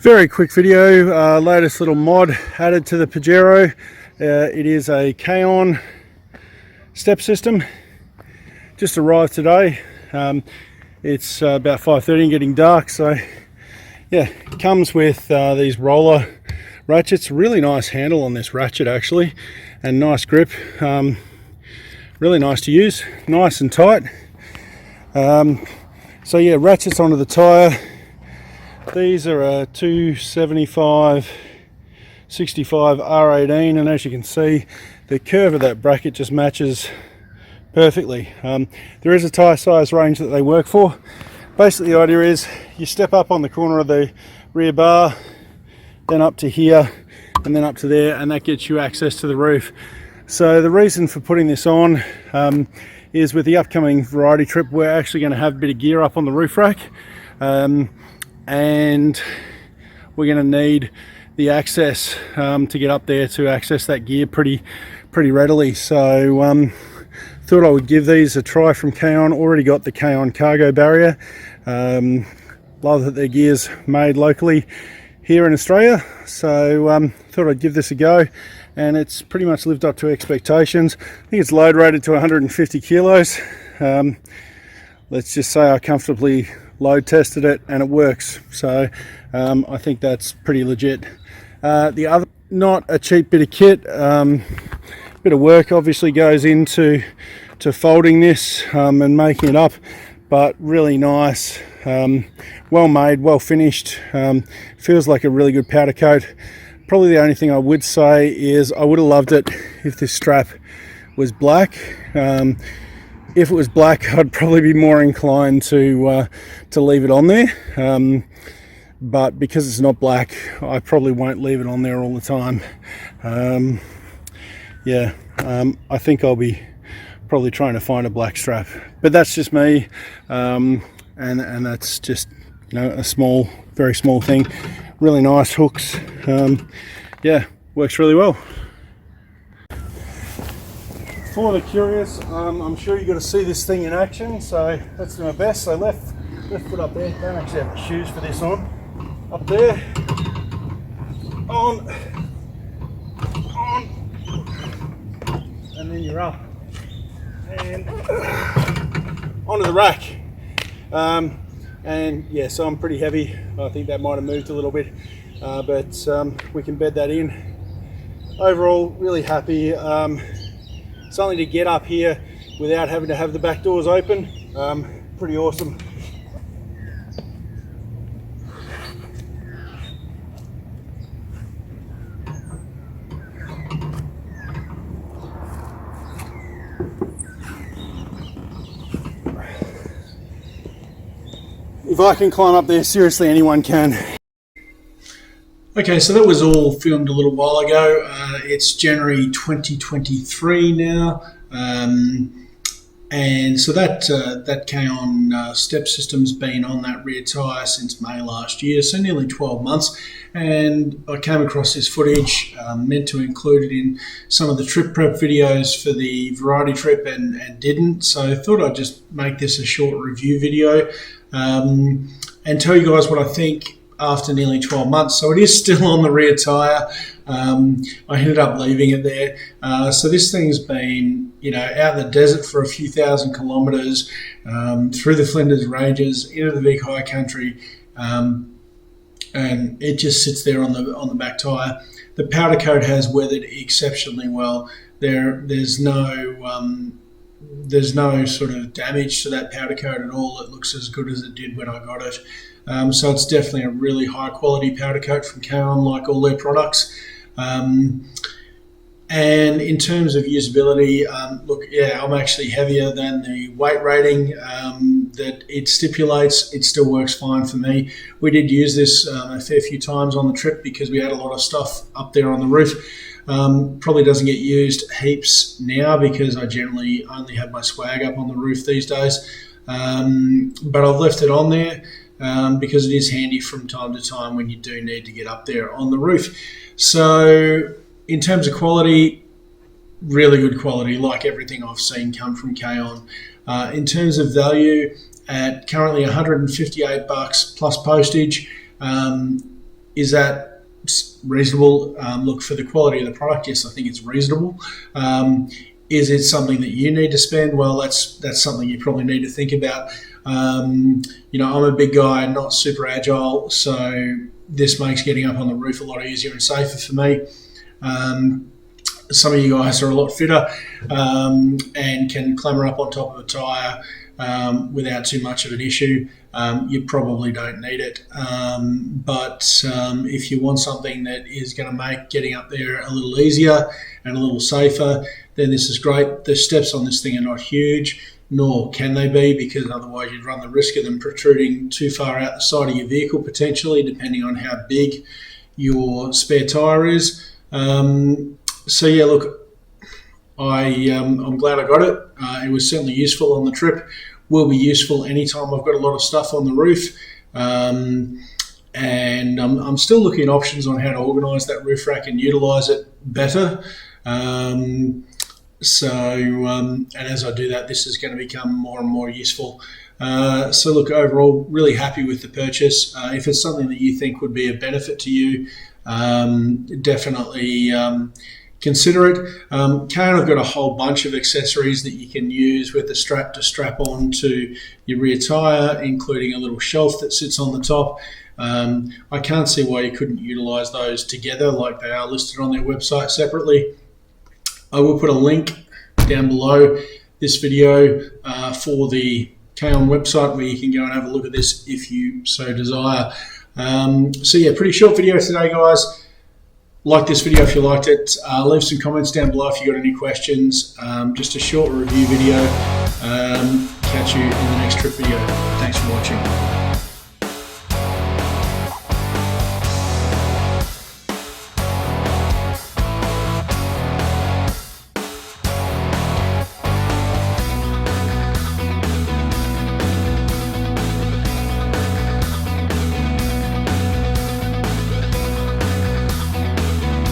Very quick video, latest little mod added to the Pajero. It is a Kaon step system. Just arrived today. It's about 5:30 and getting dark, so yeah, it comes with these roller ratchets. Really nice handle on this ratchet actually, and nice grip. Really nice to use, nice and tight. So yeah, ratchets onto the tyre. These are a 275 65 R18, and as you can see, the curve of that bracket just matches perfectly. There is a tyre size range that they work for. Basically the idea is you step up on the corner of the rear bar, then up to here, and then up to there, and that gets you access to the roof. So the reason for putting this on is with the upcoming variety trip, we're actually going to have a bit of gear up on the roof rack. And we're going to need the access to get up there to access that gear pretty readily. So thought I would give these a try from Kaon. Already got the Kaon cargo barrier. Love that their gear's made locally here in Australia, so thought I'd give this a go, and it's pretty much lived up to expectations. I think it's load rated to 150 kilos. Let's just say I comfortably load tested it and it works, so I think that's pretty legit. The other, not a cheap bit of kit, bit of work obviously goes into folding this and making it up, but really nice, well made, well finished, feels like a really good powder coat. Probably the only thing I would say is I would have loved it if this strap was black. If it was black, I'd probably be more inclined to leave it on there, but because it's not black, I probably won't leave it on there all the time. I think I'll be probably trying to find a black strap, but that's just me, and that's just, you know, a small, very small thing. Really nice hooks. Yeah, works really well. For the curious, I'm sure you've got to see this thing in action, so let's do my best. So left foot up there, don't actually have the shoes for this on. Up there, on, and then you're up. And onto the rack. And yeah, so I'm pretty heavy. I think that might have moved a little bit, but we can bed that in. Overall, really happy. Something to get up here without having to have the back doors open. Pretty awesome. If I can climb up there, seriously, anyone can. Okay, so that was all filmed a little while ago. It's January 2023 now, and so that Kaon step system's been on that rear tyre since May last year, so nearly 12 months. And I came across this footage, meant to include it in some of the trip prep videos for the variety trip, and didn't. So I thought I'd just make this a short review video and tell you guys what I think after nearly 12 months. So it is still on the rear tyre. I ended up leaving it there. So this thing's been, you know, out in the desert for a few thousand kilometres, through the Flinders Ranges, into the Vic High Country, and it just sits there on the back tyre. The powder coat has weathered exceptionally well. There's no sort of damage to that powder coat at all. It looks as good as it did when I got it. So it's definitely a really high quality powder coat from Kaon, like all their products. And in terms of usability, look, yeah, I'm actually heavier than the weight rating that it stipulates. It still works fine for me. We did use this a fair few times on the trip because we had a lot of stuff up there on the roof. Probably doesn't get used heaps now because I generally only have my swag up on the roof these days. But I've left it on there because it is handy from time to time when you do need to get up there on the roof. So in terms of quality, really good quality, like everything I've seen come from Kaon. In terms of value, at currently $158 plus postage, Is that reasonable? Look, for the quality of the product, yes, I think it's reasonable. Is it something that you need to spend? Well, that's something you probably need to think about. I'm a big guy, not super agile, so this makes getting up on the roof a lot easier and safer for me. Some of you guys are a lot fitter and can clamber up on top of a tyre without too much of an issue. You probably don't need it. But if you want something that is going to make getting up there a little easier and a little safer, then this is great. The steps on this thing are not huge, nor can they be, because otherwise you'd run the risk of them protruding too far out the side of your vehicle, potentially, depending on how big your spare tyre is. So yeah, look, I'm glad I got it. It was certainly useful on the trip. Will be useful anytime I've got a lot of stuff on the roof. And I'm still looking at options on how to organise that roof rack and utilise it better. And as I do that, this is going to become more and more useful. So look, overall, really happy with the purchase. If it's something that you think would be a benefit to you, definitely consider it. Kaon have got a whole bunch of accessories that you can use with the strap to strap on to your rear tyre, including a little shelf that sits on the top. I can't see why you couldn't utilise those together like they are listed on their website separately. I will put a link down below this video for the Kaon website where you can go and have a look at this if you so desire. So yeah, pretty short video today, guys. Like this video if you liked it. Leave some comments down below if you got any questions. Just a short review video. Catch you in the next trip video. Thanks for watching.